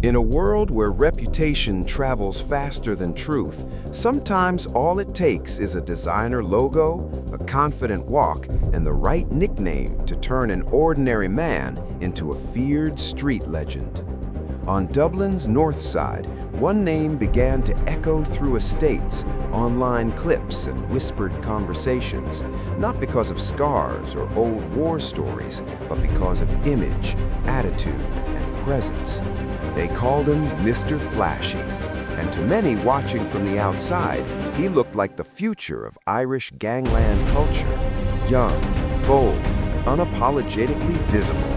In a world where reputation travels faster than truth, sometimes all it takes is a designer logo, a confident walk, and the right nickname to turn an ordinary man into a feared street legend. On Dublin's north side, one name began to echo through estates, online clips, and whispered conversations, not because of scars or old war stories, but because of image, attitude, and presence. They called him Mr. Flashy, and to many watching from the outside, he looked like the future of Irish gangland culture, young, bold, unapologetically visible.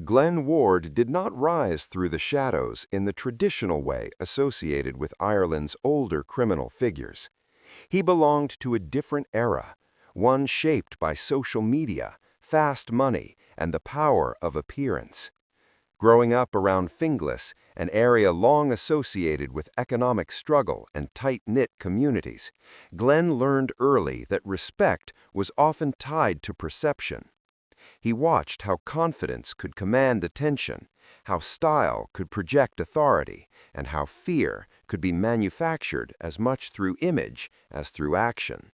Glen Ward did not rise through the shadows in the traditional way associated with Ireland's older criminal figures. He belonged to a different era, one shaped by social media, fast money, and the power of appearance. Growing up around Finglas, an area long associated with economic struggle and tight-knit communities, Glen learned early that respect was often tied to perception. He watched how confidence could command attention, how style could project authority, and how fear could be manufactured as much through image as through action.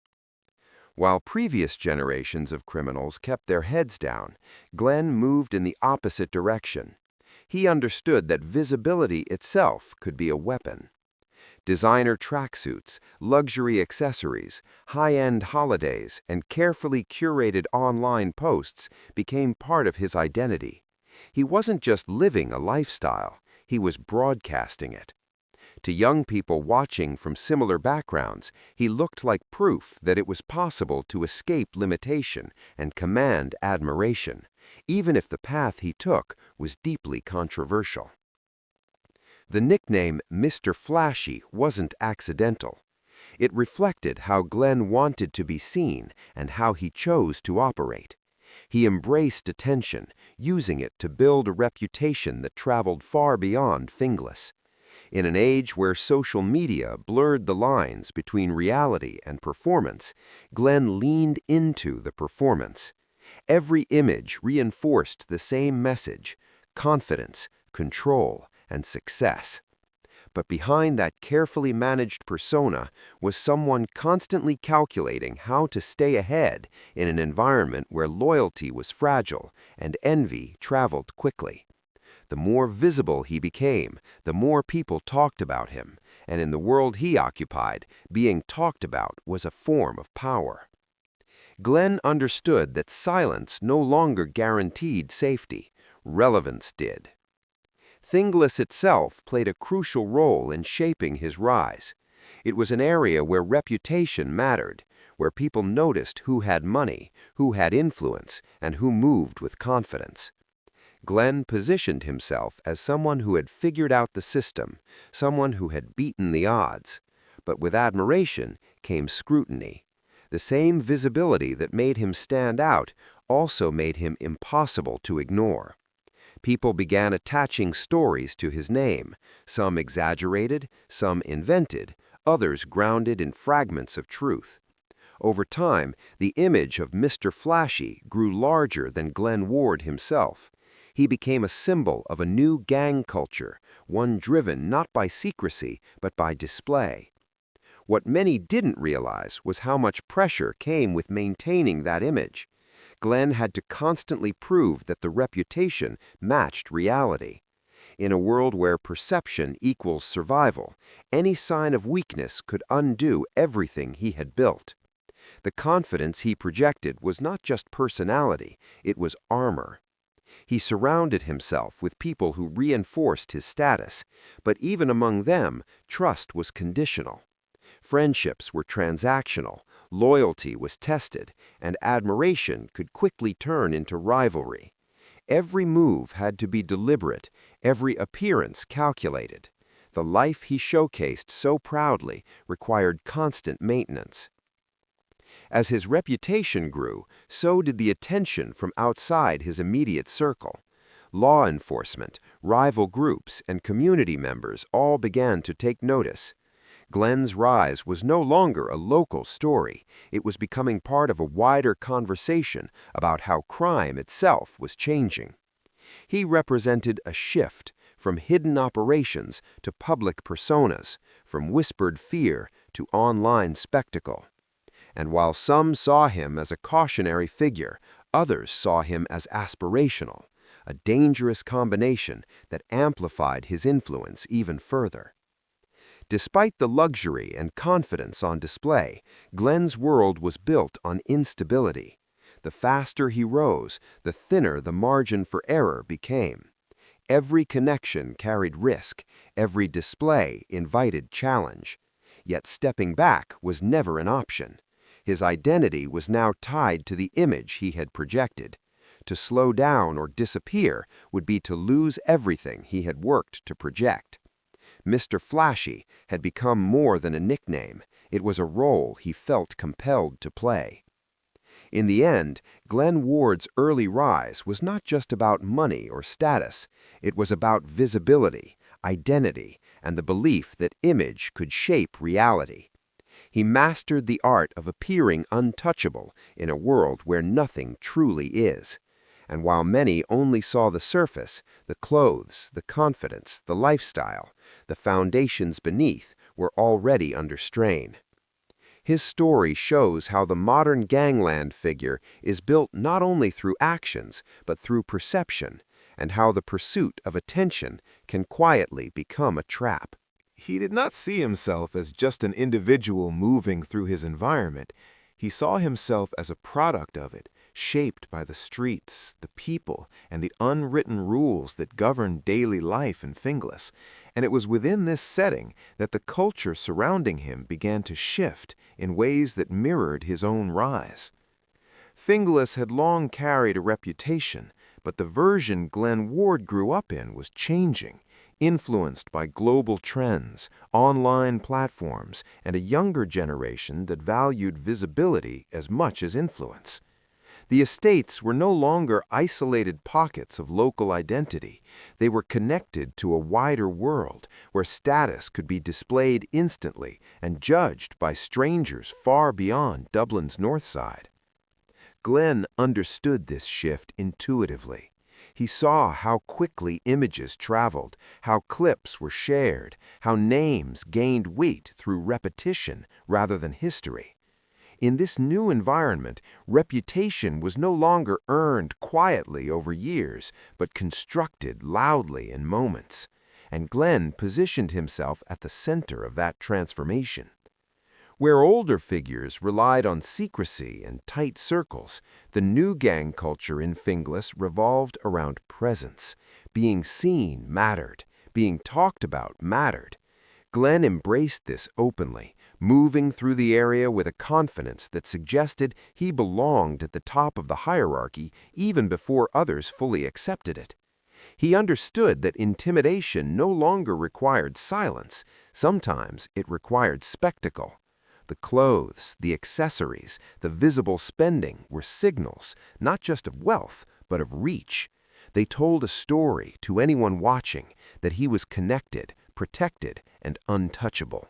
While previous generations of criminals kept their heads down, Glen moved in the opposite direction. He understood that visibility itself could be a weapon. Designer tracksuits, luxury accessories, high-end holidays, and carefully curated online posts became part of his identity. He wasn't just living a lifestyle, he was broadcasting it. To young people watching from similar backgrounds, he looked like proof that it was possible to escape limitation and command admiration, even if the path he took was deeply controversial. The nickname Mr. Flashy wasn't accidental. It reflected how Glen wanted to be seen and how he chose to operate. He embraced attention, using it to build a reputation that traveled far beyond Finglas. In an age where social media blurred the lines between reality and performance, Glen leaned into the performance. Every image reinforced the same message: confidence, control, and success. But behind that carefully managed persona was someone constantly calculating how to stay ahead in an environment where loyalty was fragile and envy traveled quickly. The more visible he became, the more people talked about him, and in the world he occupied, being talked about was a form of power. Glen understood that silence no longer guaranteed safety, relevance did. Finglas itself played a crucial role in shaping his rise. It was an area where reputation mattered, where people noticed who had money, who had influence, and who moved with confidence. Glen positioned himself as someone who had figured out the system, someone who had beaten the odds. But with admiration came scrutiny. The same visibility that made him stand out also made him impossible to ignore. People began attaching stories to his name, some exaggerated, some invented, others grounded in fragments of truth. Over time, the image of Mr. Flashy grew larger than Glen Ward himself. He became a symbol of a new gang culture, one driven not by secrecy but by display. What many didn't realize was how much pressure came with maintaining that image. Glen had to constantly prove that the reputation matched reality. In a world where perception equals survival, any sign of weakness could undo everything he had built. The confidence he projected was not just personality, it was armor. He surrounded himself with people who reinforced his status, but even among them, trust was conditional. Friendships were transactional, loyalty was tested, and admiration could quickly turn into rivalry. Every move had to be deliberate, every appearance calculated. The life he showcased so proudly required constant maintenance. As his reputation grew, so did the attention from outside his immediate circle. Law enforcement, rival groups, and community members all began to take notice. Glenn's rise was no longer a local story. It was becoming part of a wider conversation about how crime itself was changing. He represented a shift from hidden operations to public personas, from whispered fear to online spectacle. And while some saw him as a cautionary figure, others saw him as aspirational, a dangerous combination that amplified his influence even further. Despite the luxury and confidence on display, Glenn's world was built on instability. The faster he rose, the thinner the margin for error became. Every connection carried risk, every display invited challenge. Yet stepping back was never an option. His identity was now tied to the image he had projected. To slow down or disappear would be to lose everything he had worked to project. Mr. Flashy had become more than a nickname. It was a role he felt compelled to play. In the end, Glenn Ward's early rise was not just about money or status. It was about visibility, identity, and the belief that image could shape reality. He mastered the art of appearing untouchable in a world where nothing truly is. And while many only saw the surface, the clothes, the confidence, the lifestyle, the foundations beneath were already under strain. His story shows how the modern gangland figure is built not only through actions, but through perception, and how the pursuit of attention can quietly become a trap. He did not see himself as just an individual moving through his environment. He saw himself as a product of it, shaped by the streets, the people, and the unwritten rules that govern daily life in Finglas. And it was within this setting that the culture surrounding him began to shift in ways that mirrored his own rise. Finglas had long carried a reputation, but the version Glenn Ward grew up in was changing, influenced by global trends, online platforms, and a younger generation that valued visibility as much as influence. The estates were no longer isolated pockets of local identity. They were connected to a wider world where status could be displayed instantly and judged by strangers far beyond Dublin's north side. Glenn understood this shift intuitively. He saw how quickly images traveled, how clips were shared, how names gained weight through repetition rather than history. In this new environment, reputation was no longer earned quietly over years, but constructed loudly in moments. And Glenn positioned himself at the center of that transformation. Where older figures relied on secrecy and tight circles, the new gang culture in Finglas revolved around presence. Being seen mattered. Being talked about mattered. Glenn embraced this openly, moving through the area with a confidence that suggested he belonged at the top of the hierarchy even before others fully accepted it. He understood that intimidation no longer required silence. Sometimes it required spectacle. The clothes, the accessories, the visible spending were signals, not just of wealth, but of reach. They told a story to anyone watching that he was connected, protected, and untouchable.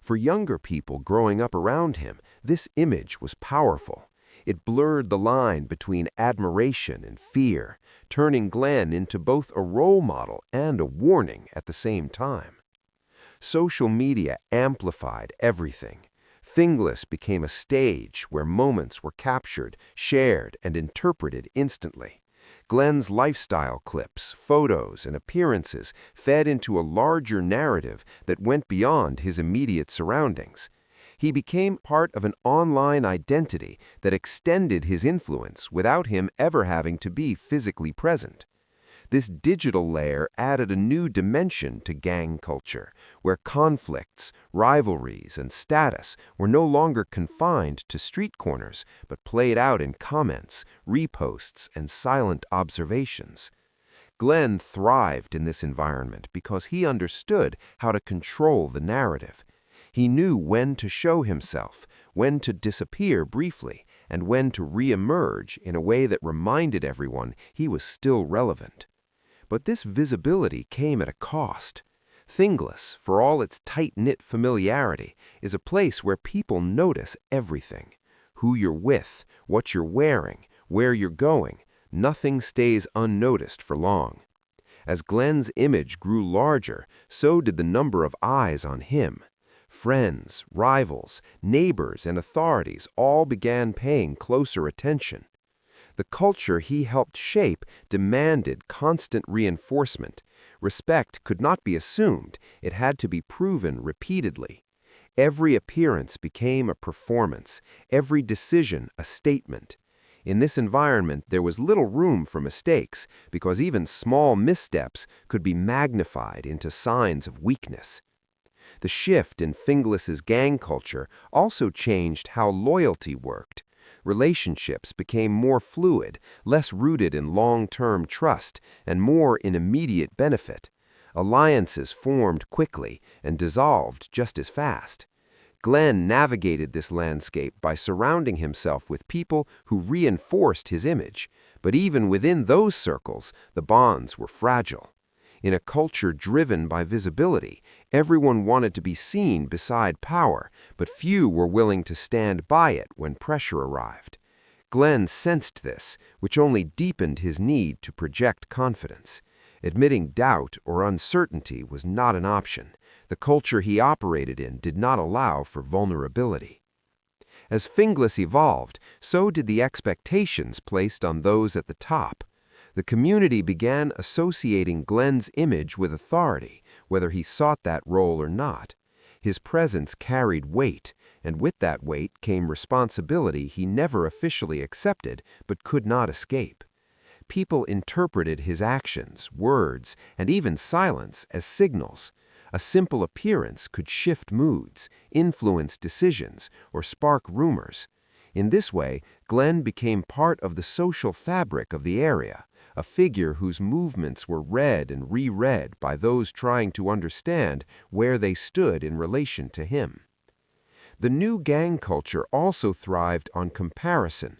For younger people growing up around him, this image was powerful. It blurred the line between admiration and fear, turning Glenn into both a role model and a warning at the same time. Social media amplified everything. Finglas became a stage where moments were captured, shared, and interpreted instantly. Glenn's lifestyle clips, photos, and appearances fed into a larger narrative that went beyond his immediate surroundings. He became part of an online identity that extended his influence without him ever having to be physically present. This digital layer added a new dimension to gang culture, where conflicts, rivalries, and status were no longer confined to street corners, but played out in comments, reposts, and silent observations. Glenn thrived in this environment because he understood how to control the narrative. He knew when to show himself, when to disappear briefly, and when to re-emerge in a way that reminded everyone he was still relevant. But this visibility came at a cost. Finglas, for all its tight-knit familiarity, is a place where people notice everything. Who you're with, what you're wearing, where you're going, nothing stays unnoticed for long. As Glenn's image grew larger, so did the number of eyes on him. Friends, rivals, neighbors, and authorities all began paying closer attention. The culture he helped shape demanded constant reinforcement. Respect could not be assumed, it had to be proven repeatedly. Every appearance became a performance, every decision a statement. In this environment, there was little room for mistakes, because even small missteps could be magnified into signs of weakness. The shift in Finglas's gang culture also changed how loyalty worked. Relationships became more fluid, less rooted in long-term trust, and more in immediate benefit. Alliances formed quickly and dissolved just as fast. Glenn navigated this landscape by surrounding himself with people who reinforced his image, but even within those circles, the bonds were fragile. In a culture driven by visibility, everyone wanted to be seen beside power, but few were willing to stand by it when pressure arrived. Glenn sensed this, which only deepened his need to project confidence. Admitting doubt or uncertainty was not an option. The culture he operated in did not allow for vulnerability. As Finglas evolved, so did the expectations placed on those at the top. The community began associating Glenn's image with authority, whether he sought that role or not. His presence carried weight, and with that weight came responsibility he never officially accepted but could not escape. People interpreted his actions, words, and even silence as signals. A simple appearance could shift moods, influence decisions, or spark rumors. In this way, Glenn became part of the social fabric of the area, a figure whose movements were read and reread by those trying to understand where they stood in relation to him. The new gang culture also thrived on comparison.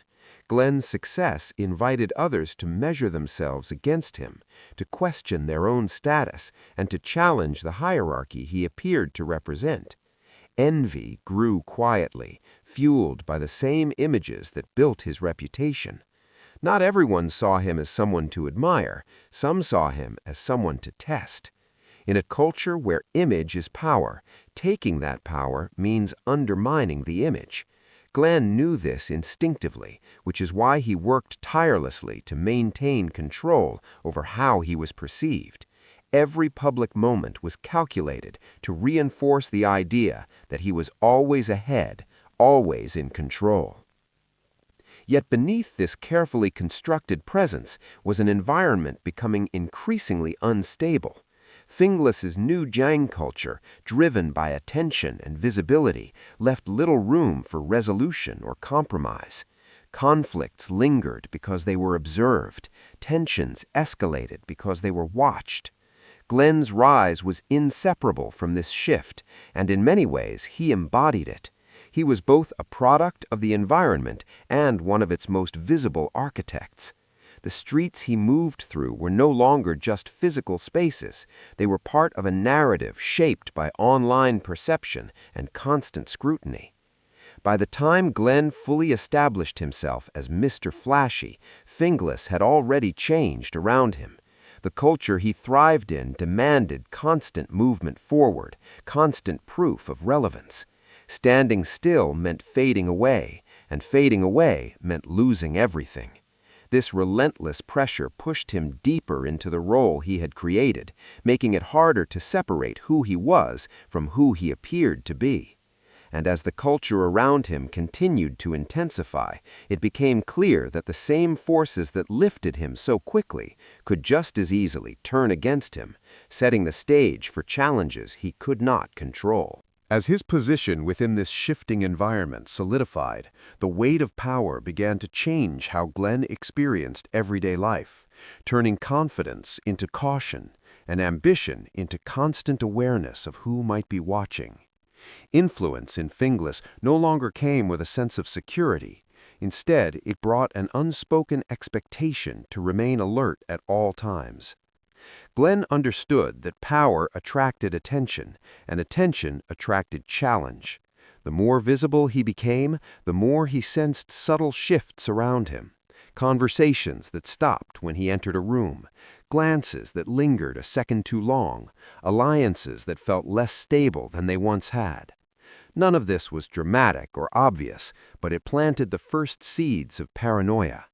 Glenn's success invited others to measure themselves against him, to question their own status, and to challenge the hierarchy he appeared to represent. Envy grew quietly, fueled by the same images that built his reputation. Not everyone saw him as someone to admire, some saw him as someone to test. In a culture where image is power, taking that power means undermining the image. Glenn knew this instinctively, which is why he worked tirelessly to maintain control over how he was perceived. Every public moment was calculated to reinforce the idea that he was always ahead, always in control. Yet beneath this carefully constructed presence was an environment becoming increasingly unstable. Finglas's new gang culture, driven by attention and visibility, left little room for resolution or compromise. Conflicts lingered because they were observed. Tensions escalated because they were watched. Glenn's rise was inseparable from this shift, and in many ways he embodied it. He was both a product of the environment and one of its most visible architects. The streets he moved through were no longer just physical spaces. They were part of a narrative shaped by online perception and constant scrutiny. By the time Glenn fully established himself as Mr. Flashy, Finglas had already changed around him. The culture he thrived in demanded constant movement forward, constant proof of relevance. Standing still meant fading away, and fading away meant losing everything. This relentless pressure pushed him deeper into the role he had created, making it harder to separate who he was from who he appeared to be. And as the culture around him continued to intensify, it became clear that the same forces that lifted him so quickly could just as easily turn against him, setting the stage for challenges he could not control. As his position within this shifting environment solidified, the weight of power began to change how Glenn experienced everyday life, turning confidence into caution and ambition into constant awareness of who might be watching. Influence in Finglas no longer came with a sense of security. Instead, it brought an unspoken expectation to remain alert at all times. Glenn understood that power attracted attention, and attention attracted challenge. The more visible he became, the more he sensed subtle shifts around him. Conversations that stopped when he entered a room, glances that lingered a second too long, alliances that felt less stable than they once had. None of this was dramatic or obvious, but it planted the first seeds of paranoia.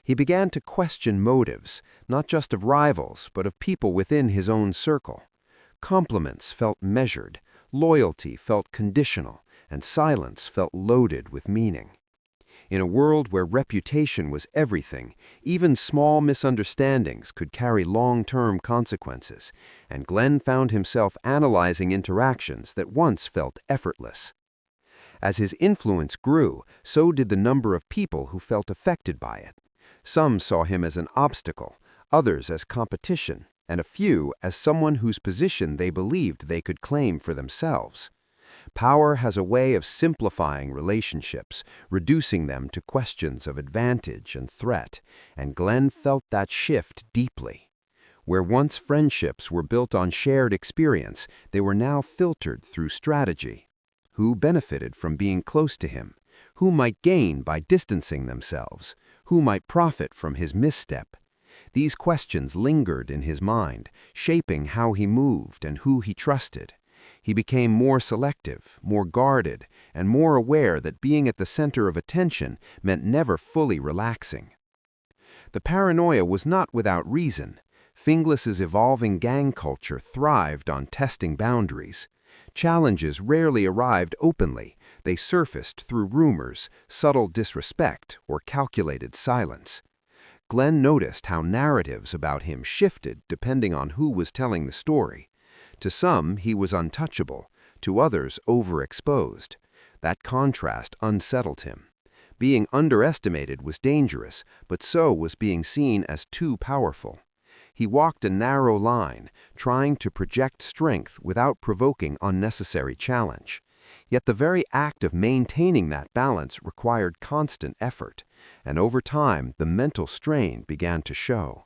He began to question motives, not just of rivals, but of people within his own circle. Compliments felt measured, loyalty felt conditional, and silence felt loaded with meaning. In a world where reputation was everything, even small misunderstandings could carry long-term consequences, and Glenn found himself analyzing interactions that once felt effortless. As his influence grew, so did the number of people who felt affected by it. Some saw him as an obstacle, others as competition, and a few as someone whose position they believed they could claim for themselves. Power has a way of simplifying relationships, reducing them to questions of advantage and threat, and Glenn felt that shift deeply. Where once friendships were built on shared experience, they were now filtered through strategy. Who benefited from being close to him? Who might gain by distancing themselves? Who might profit from his misstep? These questions lingered in his mind, shaping how he moved and who he trusted. He became more selective, more guarded, and more aware that being at the center of attention meant never fully relaxing. The paranoia was not without reason. Finglas's evolving gang culture thrived on testing boundaries. Challenges rarely arrived openly. They surfaced through rumors, subtle disrespect, or calculated silence. Glenn noticed how narratives about him shifted depending on who was telling the story. To some, he was untouchable. To others, overexposed. That contrast unsettled him. Being underestimated was dangerous, but so was being seen as too powerful. He walked a narrow line, trying to project strength without provoking unnecessary challenge. Yet the very act of maintaining that balance required constant effort, and over time the mental strain began to show.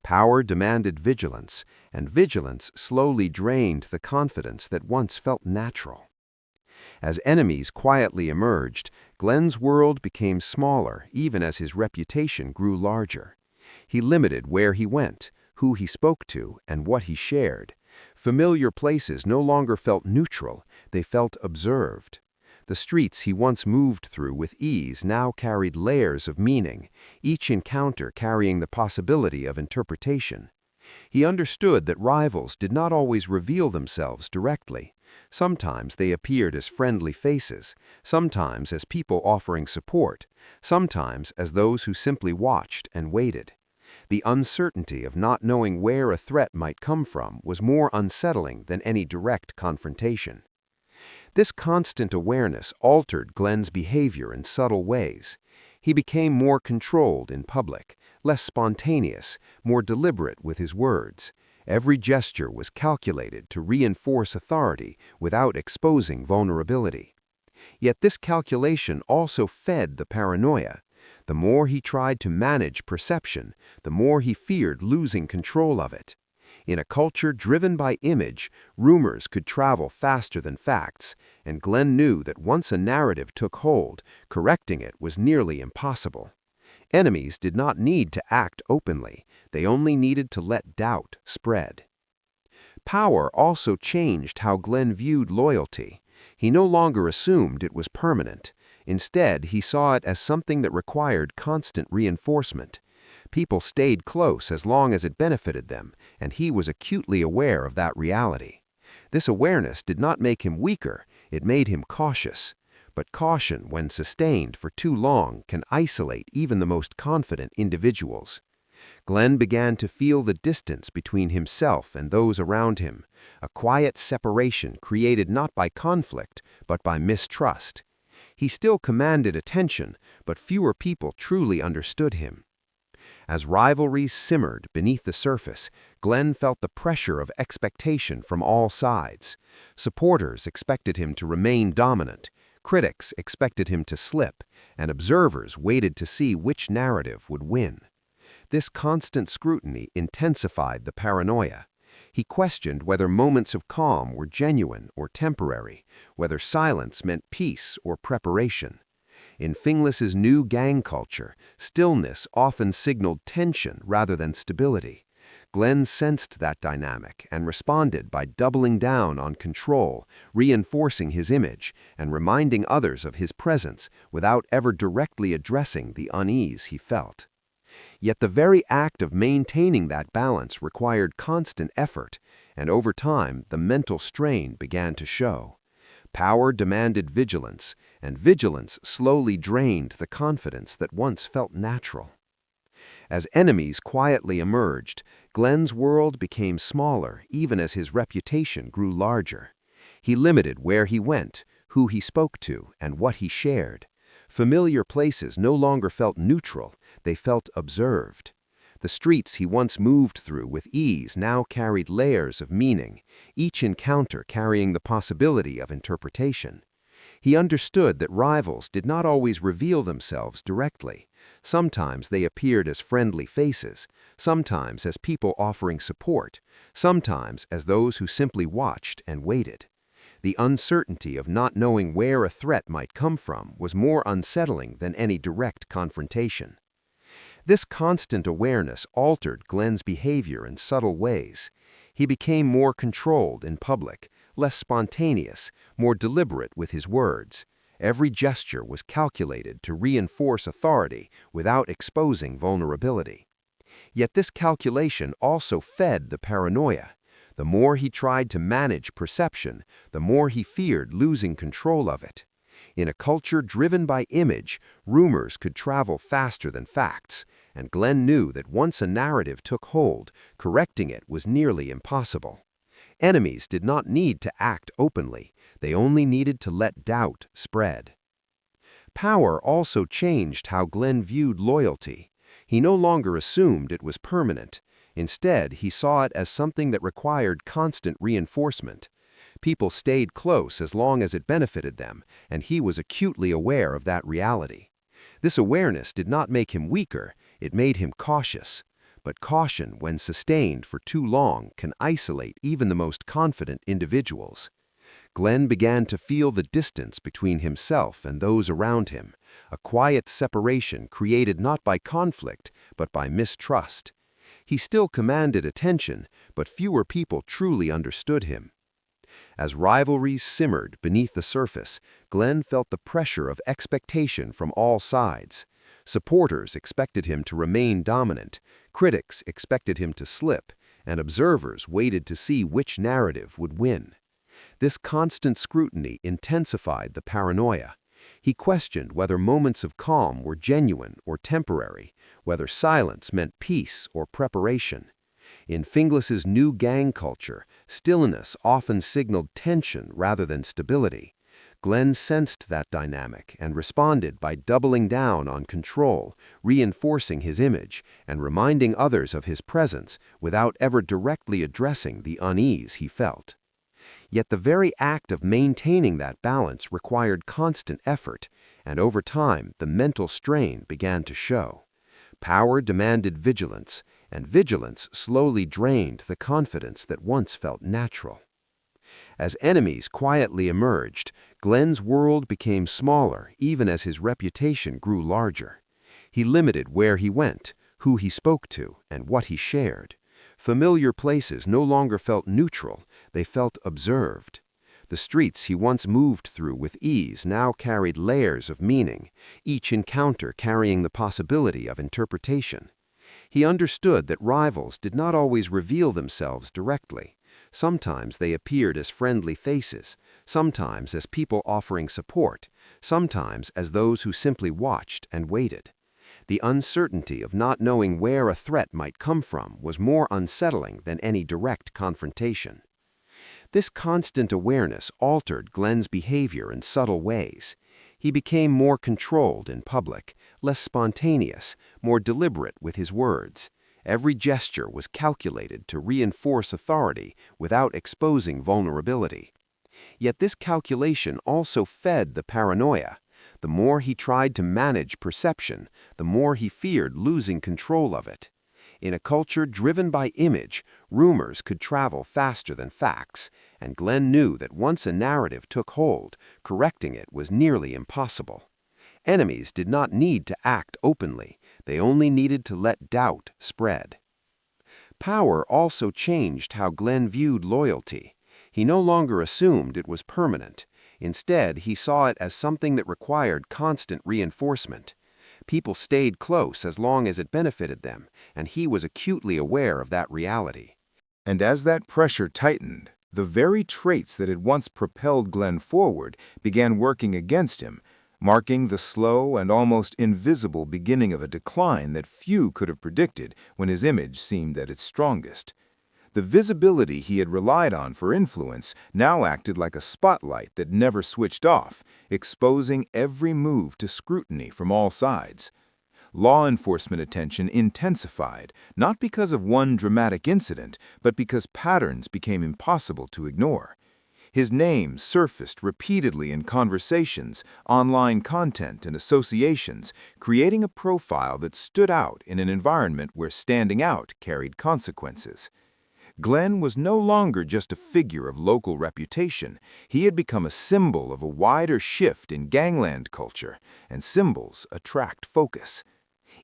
Power demanded vigilance, and vigilance slowly drained the confidence that once felt natural. As enemies quietly emerged, Glenn's world became smaller even as his reputation grew larger. He limited where he went, who he spoke to, and what he shared. Familiar places no longer felt neutral, they felt observed. The streets he once moved through with ease now carried layers of meaning, each encounter carrying the possibility of interpretation. He understood that rivals did not always reveal themselves directly. Sometimes they appeared as friendly faces, sometimes as people offering support, sometimes as those who simply watched and waited. The uncertainty of not knowing where a threat might come from was more unsettling than any direct confrontation. This constant awareness altered Glenn's behavior in subtle ways. He became more controlled in public, less spontaneous, more deliberate with his words. Every gesture was calculated to reinforce authority without exposing vulnerability. Yet this calculation also fed the paranoia. The more he tried to manage perception, the more he feared losing control of it. In a culture driven by image, rumors could travel faster than facts, and Glenn knew that once a narrative took hold, correcting it was nearly impossible. Enemies did not need to act openly, they only needed to let doubt spread. Power also changed how Glenn viewed loyalty. He no longer assumed it was permanent. Instead, he saw it as something that required constant reinforcement. People stayed close as long as it benefited them, and he was acutely aware of that reality. This awareness did not make him weaker, it made him cautious. But caution, when sustained for too long, can isolate even the most confident individuals. Glenn began to feel the distance between himself and those around him, a quiet separation created not by conflict, but by mistrust. He still commanded attention, but fewer people truly understood him. As rivalries simmered beneath the surface, Glenn felt the pressure of expectation from all sides. Supporters expected him to remain dominant, critics expected him to slip, and observers waited to see which narrative would win. This constant scrutiny intensified the paranoia. He questioned whether moments of calm were genuine or temporary, whether silence meant peace or preparation. In Finglas's new gang culture, stillness often signaled tension rather than stability. Glenn sensed that dynamic and responded by doubling down on control, reinforcing his image, and reminding others of his presence without ever directly addressing the unease he felt. Yet the very act of maintaining that balance required constant effort, and over time the mental strain began to show. Power demanded vigilance, and vigilance slowly drained the confidence that once felt natural. As enemies quietly emerged, Glenn's world became smaller even as his reputation grew larger. He limited where he went, who he spoke to, and what he shared. Familiar places no longer felt neutral, they felt observed. The streets he once moved through with ease now carried layers of meaning, each encounter carrying the possibility of interpretation. He understood that rivals did not always reveal themselves directly. Sometimes they appeared as friendly faces, sometimes as people offering support, sometimes as those who simply watched and waited. The uncertainty of not knowing where a threat might come from was more unsettling than any direct confrontation. This constant awareness altered Glenn's behavior in subtle ways. He became more controlled in public, less spontaneous, more deliberate with his words. Every gesture was calculated to reinforce authority without exposing vulnerability. Yet this calculation also fed the paranoia. The more he tried to manage perception, the more he feared losing control of it. In a culture driven by image, rumors could travel faster than facts, and Glenn knew that once a narrative took hold, correcting it was nearly impossible. Enemies did not need to act openly, they only needed to let doubt spread. Power also changed how Glenn viewed loyalty. He no longer assumed it was permanent. Instead, he saw it as something that required constant reinforcement. People stayed close as long as it benefited them, and he was acutely aware of that reality. This awareness did not make him weaker, it made him cautious. But caution, when sustained for too long, can isolate even the most confident individuals. Glenn began to feel the distance between himself and those around him, a quiet separation created not by conflict, but by mistrust. He still commanded attention, but fewer people truly understood him. As rivalries simmered beneath the surface, Glenn felt the pressure of expectation from all sides. Supporters expected him to remain dominant, critics expected him to slip, and observers waited to see which narrative would win. This constant scrutiny intensified the paranoia. He questioned whether moments of calm were genuine or temporary, whether silence meant peace or preparation. In Finglas's new gang culture, stillness often signaled tension rather than stability. Glenn sensed that dynamic and responded by doubling down on control, reinforcing his image, and reminding others of his presence without ever directly addressing the unease he felt. Yet the very act of maintaining that balance required constant effort, and over time the mental strain began to show. Power demanded vigilance, and vigilance slowly drained the confidence that once felt natural. As enemies quietly emerged, Glenn's world became smaller even as his reputation grew larger. He limited where he went, who he spoke to, and what he shared. Familiar places no longer felt neutral, they felt observed. The streets he once moved through with ease now carried layers of meaning, each encounter carrying the possibility of interpretation. He understood that rivals did not always reveal themselves directly. Sometimes they appeared as friendly faces, sometimes as people offering support, sometimes as those who simply watched and waited. The uncertainty of not knowing where a threat might come from was more unsettling than any direct confrontation. This constant awareness altered Glenn's behavior in subtle ways. He became more controlled in public, less spontaneous, more deliberate with his words. Every gesture was calculated to reinforce authority without exposing vulnerability. Yet this calculation also fed the paranoia. The more he tried to manage perception, the more he feared losing control of it. In a culture driven by image, rumors could travel faster than facts, and Glenn knew that once a narrative took hold, correcting it was nearly impossible. Enemies did not need to act openly, they only needed to let doubt spread. Power also changed how Glenn viewed loyalty. He no longer assumed it was permanent. Instead, he saw it as something that required constant reinforcement. People stayed close as long as it benefited them, and he was acutely aware of that reality. And as that pressure tightened, the very traits that had once propelled Glenn forward began working against him, marking the slow and almost invisible beginning of a decline that few could have predicted when his image seemed at its strongest. The visibility he had relied on for influence now acted like a spotlight that never switched off, exposing every move to scrutiny from all sides. Law enforcement attention intensified, not because of one dramatic incident, but because patterns became impossible to ignore. His name surfaced repeatedly in conversations, online content, and associations, creating a profile that stood out in an environment where standing out carried consequences. Glenn was no longer just a figure of local reputation. He had become a symbol of a wider shift in gangland culture, and symbols attract focus.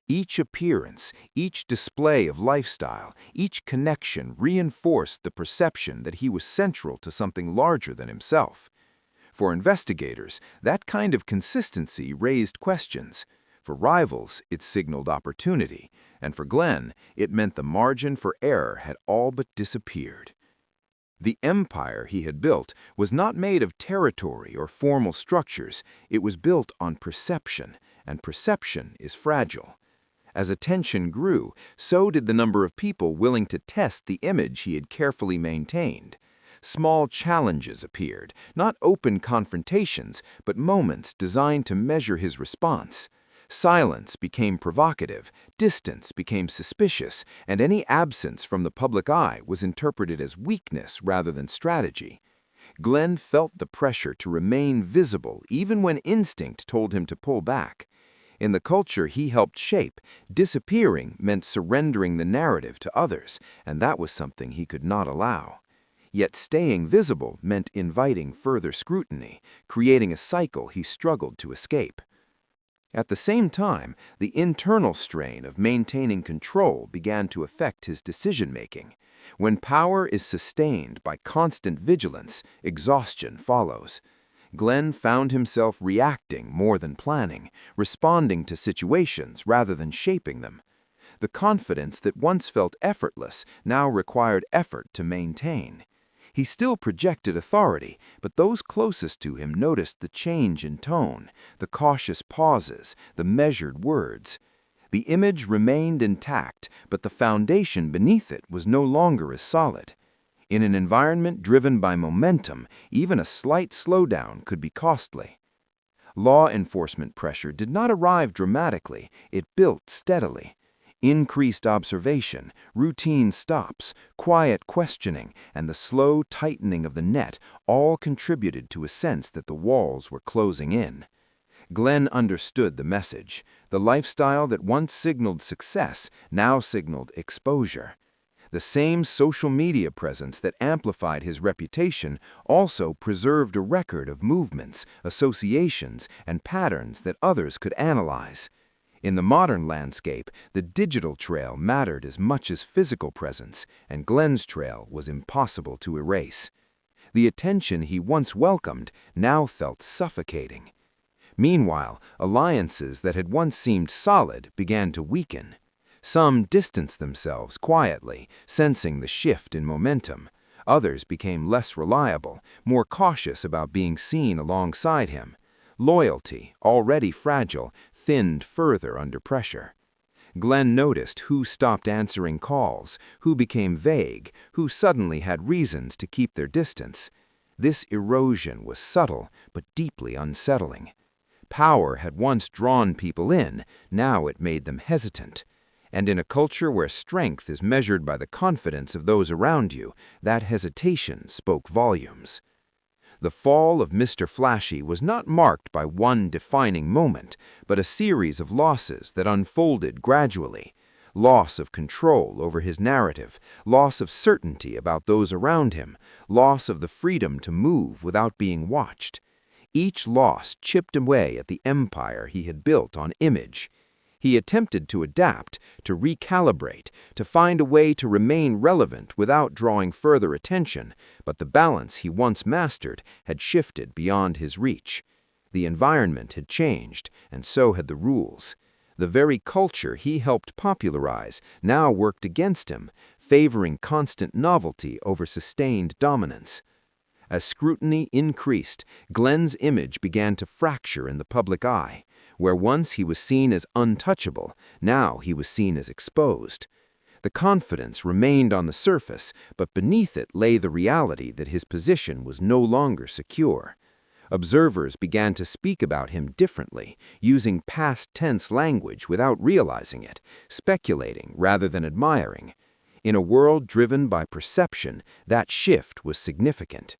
Each appearance, each display of lifestyle, each connection reinforced the perception that he was central to something larger than himself. For investigators, that kind of consistency raised questions. For rivals, it signaled opportunity, and for Glenn, it meant the margin for error had all but disappeared. The empire he had built was not made of territory or formal structures. It was built on perception, and perception is fragile. As attention grew, so did the number of people willing to test the image he had carefully maintained. Small challenges appeared, not open confrontations, but moments designed to measure his response. Silence became provocative, distance became suspicious, and any absence from the public eye was interpreted as weakness rather than strategy. Glenn felt the pressure to remain visible even when instinct told him to pull back. In the culture he helped shape, disappearing meant surrendering the narrative to others, and that was something he could not allow. Yet staying visible meant inviting further scrutiny, creating a cycle he struggled to escape. At the same time, the internal strain of maintaining control began to affect his decision-making. When power is sustained by constant vigilance, exhaustion follows. Glenn found himself reacting more than planning, responding to situations rather than shaping them. The confidence that once felt effortless now required effort to maintain. He still projected authority, but those closest to him noticed the change in tone, the cautious pauses, the measured words. The image remained intact, but the foundation beneath it was no longer as solid. In an environment driven by momentum, even a slight slowdown could be costly. Law enforcement pressure did not arrive dramatically, it built steadily. Increased observation, routine stops, quiet questioning, and the slow tightening of the net all contributed to a sense that the walls were closing in. Glenn understood the message. The lifestyle that once signaled success now signaled exposure. The same social media presence that amplified his reputation also preserved a record of movements, associations, and patterns that others could analyze. In the modern landscape, the digital trail mattered as much as physical presence, and Glenn's trail was impossible to erase. The attention he once welcomed now felt suffocating. Meanwhile, alliances that had once seemed solid began to weaken. Some distanced themselves quietly, sensing the shift in momentum. Others became less reliable, more cautious about being seen alongside him. Loyalty, already fragile, thinned further under pressure. Glenn noticed who stopped answering calls, who became vague, who suddenly had reasons to keep their distance. This erosion was subtle but deeply unsettling. Power had once drawn people in, now it made them hesitant. And in a culture where strength is measured by the confidence of those around you, that hesitation spoke volumes. The fall of Mr. Flashy was not marked by one defining moment, but a series of losses that unfolded gradually. loss of control over his narrative, loss of certainty about those around him, loss of the freedom to move without being watched. Each loss chipped away at the empire he had built on image. He attempted to adapt, to recalibrate, to find a way to remain relevant without drawing further attention, but the balance he once mastered had shifted beyond his reach. The environment had changed, and so had the rules. The very culture he helped popularize now worked against him, favoring constant novelty over sustained dominance. As scrutiny increased, Glenn's image began to fracture in the public eye. Where once he was seen as untouchable, now he was seen as exposed. The confidence remained on the surface, but beneath it lay the reality that his position was no longer secure. Observers began to speak about him differently, using past-tense language without realizing it, speculating rather than admiring. In a world driven by perception, that shift was significant.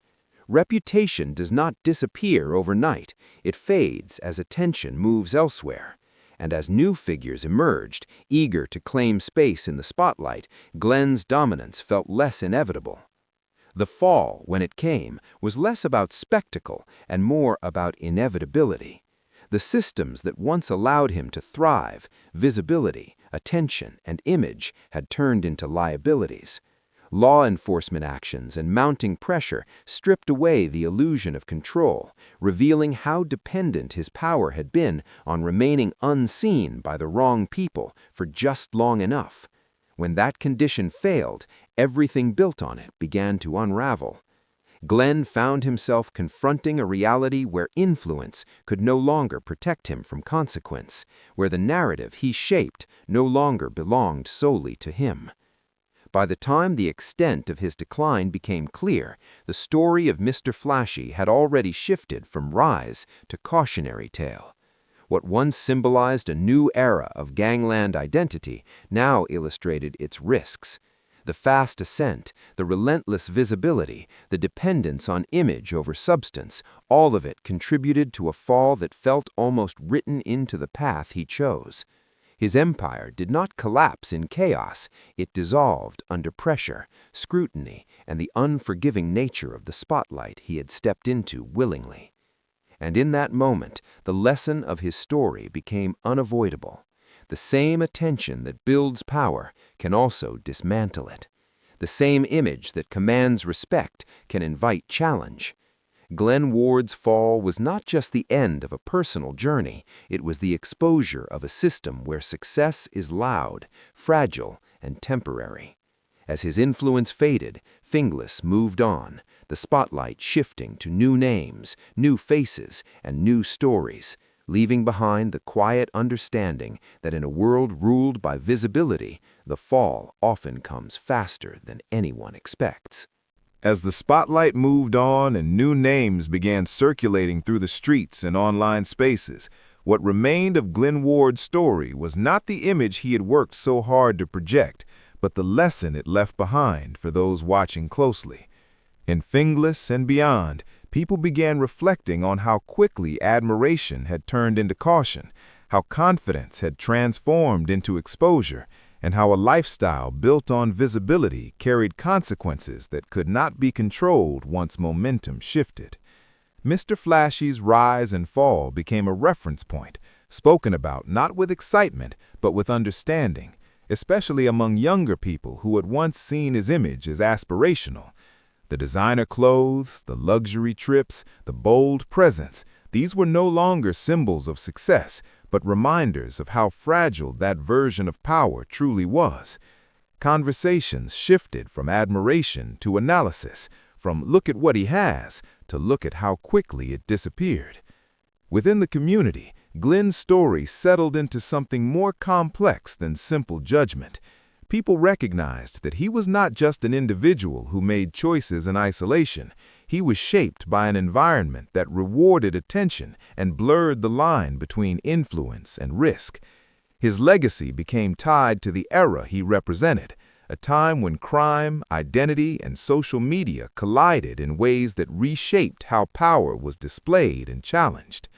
Reputation does not disappear overnight. It fades as attention moves elsewhere. And as new figures emerged, eager to claim space in the spotlight, Glenn's dominance felt less inevitable. The fall, when it came, was less about spectacle and more about inevitability. The systems that once allowed him to thrive, visibility, attention, and image, had turned into liabilities. Law enforcement actions and mounting pressure stripped away the illusion of control, revealing how dependent his power had been on remaining unseen by the wrong people for just long enough. When that condition failed, everything built on it began to unravel. Glenn found himself confronting a reality where influence could no longer protect him from consequence, where the narrative he shaped no longer belonged solely to him. By the time the extent of his decline became clear, the story of Mr. Flashy had already shifted from rise to cautionary tale. What once symbolized a new era of gangland identity now illustrated its risks. The fast ascent, the relentless visibility, the dependence on image over substance, all of it contributed to a fall that felt almost written into the path he chose. His empire did not collapse in chaos, it dissolved under pressure, scrutiny, and the unforgiving nature of the spotlight he had stepped into willingly. And in that moment, the lesson of his story became unavoidable. The same attention that builds power can also dismantle it. The same image that commands respect can invite challenge. Glenn Ward's fall was not just the end of a personal journey, it was the exposure of a system where success is loud, fragile, and temporary. As his influence faded, Finglas moved on, the spotlight shifting to new names, new faces, and new stories, leaving behind the quiet understanding that in a world ruled by visibility, the fall often comes faster than anyone expects. As the spotlight moved on and new names began circulating through the streets and online spaces, what remained of Glenn Ward's story was not the image he had worked so hard to project, but the lesson it left behind for those watching closely. In Finglas and beyond, people began reflecting on how quickly admiration had turned into caution, how confidence had transformed into exposure, and how a lifestyle built on visibility carried consequences that could not be controlled once momentum shifted. Mr. Flashy's rise and fall became a reference point, spoken about not with excitement but with understanding, especially among younger people who had once seen his image as aspirational. The designer clothes, the luxury trips, the bold presence, these were no longer symbols of success, but reminders of how fragile that version of power truly was. Conversations shifted from admiration to analysis, from "look at what he has" to "look at how quickly it disappeared." Within the community, Glenn's story settled into something more complex than simple judgment. People recognized that he was not just an individual who made choices in isolation. He was shaped by an environment that rewarded attention and blurred the line between influence and risk. His legacy became tied to the era he represented, a time when crime, identity, and social media collided in ways that reshaped how power was displayed and challenged.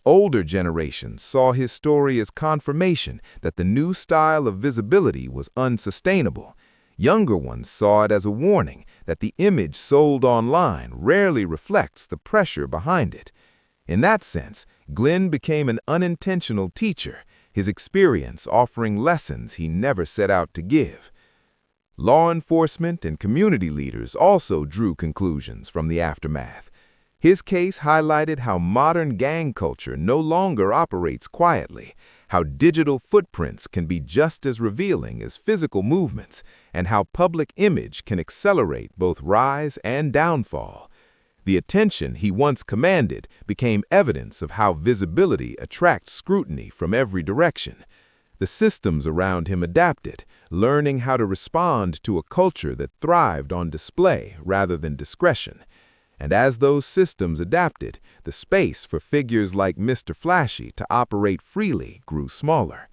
Older generations saw his story as confirmation that the new style of visibility was unsustainable. Younger ones saw it as a warning that the image sold online rarely reflects the pressure behind it. In that sense, Glenn became an unintentional teacher, his experience offering lessons he never set out to give. Law enforcement and community leaders also drew conclusions from the aftermath. His case highlighted how modern gang culture no longer operates quietly, how digital footprints can be just as revealing as physical movements, and how public image can accelerate both rise and downfall. The attention he once commanded became evidence of how visibility attracts scrutiny from every direction. The systems around him adapted, learning how to respond to a culture that thrived on display rather than discretion. And as those systems adapted, the space for figures like Mr. Flashy to operate freely grew smaller.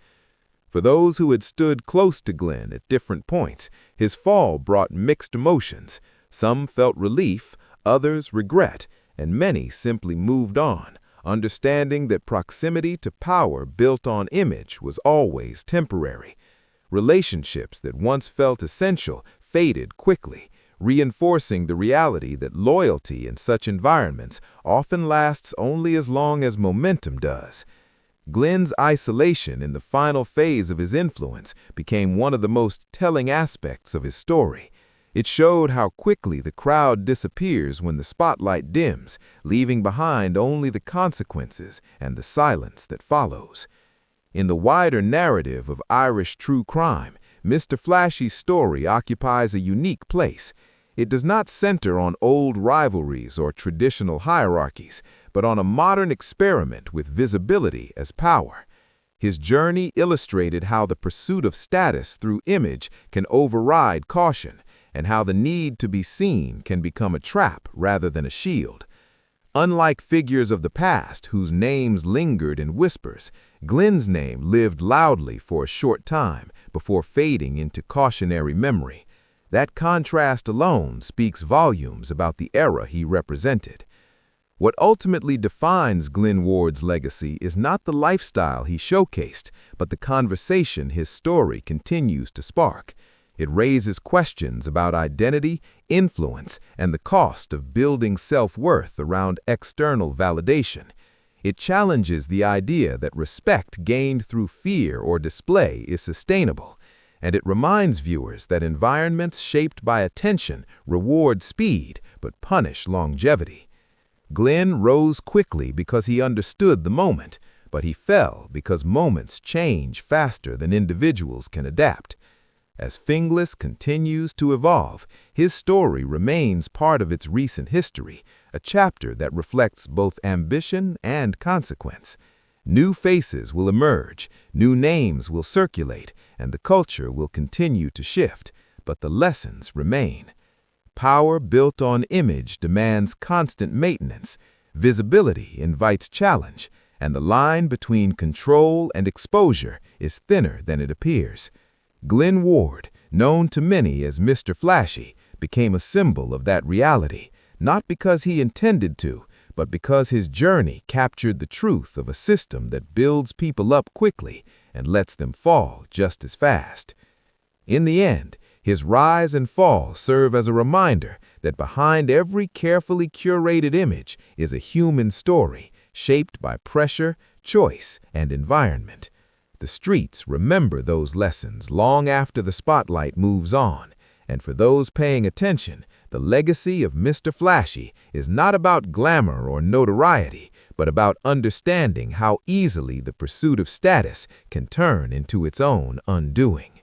For those who had stood close to Glenn at different points, his fall brought mixed emotions. Some felt relief, others regret, and many simply moved on, understanding that proximity to power built on image was always temporary. Relationships that once felt essential faded quickly, reinforcing the reality that loyalty in such environments often lasts only as long as momentum does. Glenn's isolation in the final phase of his influence became one of the most telling aspects of his story. It showed how quickly the crowd disappears when the spotlight dims, leaving behind only the consequences and the silence that follows. In the wider narrative of Irish true crime, Mr. Flashy's story occupies a unique place. It does not center on old rivalries or traditional hierarchies, but on a modern experiment with visibility as power. His journey illustrated how the pursuit of status through image can override caution, and how the need to be seen can become a trap rather than a shield. Unlike figures of the past whose names lingered in whispers, Glenn's name lived loudly for a short time before fading into cautionary memory. That contrast alone speaks volumes about the era he represented. What ultimately defines Glenn Ward's legacy is not the lifestyle he showcased, but the conversation his story continues to spark. It raises questions about identity, influence, and the cost of building self-worth around external validation. It challenges the idea that respect gained through fear or display is sustainable, and it reminds viewers that environments shaped by attention reward speed but punish longevity. Glenn rose quickly because he understood the moment, but he fell because moments change faster than individuals can adapt. As Finglas continues to evolve, his story remains part of its recent history, a chapter that reflects both ambition and consequence. New faces will emerge, new names will circulate, and the culture will continue to shift, but the lessons remain. Power built on image demands constant maintenance, visibility invites challenge, and the line between control and exposure is thinner than it appears. Glenn Ward, known to many as Mr. Flashy, became a symbol of that reality, not because he intended to, but because his journey captured the truth of a system that builds people up quickly and lets them fall just as fast. In the end, his rise and fall serve as a reminder that behind every carefully curated image is a human story shaped by pressure, choice, and environment. The streets remember those lessons long after the spotlight moves on, and for those paying attention, the legacy of Mr. Flashy is not about glamour or notoriety, but about understanding how easily the pursuit of status can turn into its own undoing.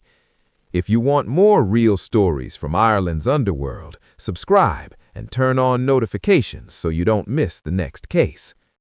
If you want more real stories from Ireland's underworld, subscribe and turn on notifications so you don't miss the next case.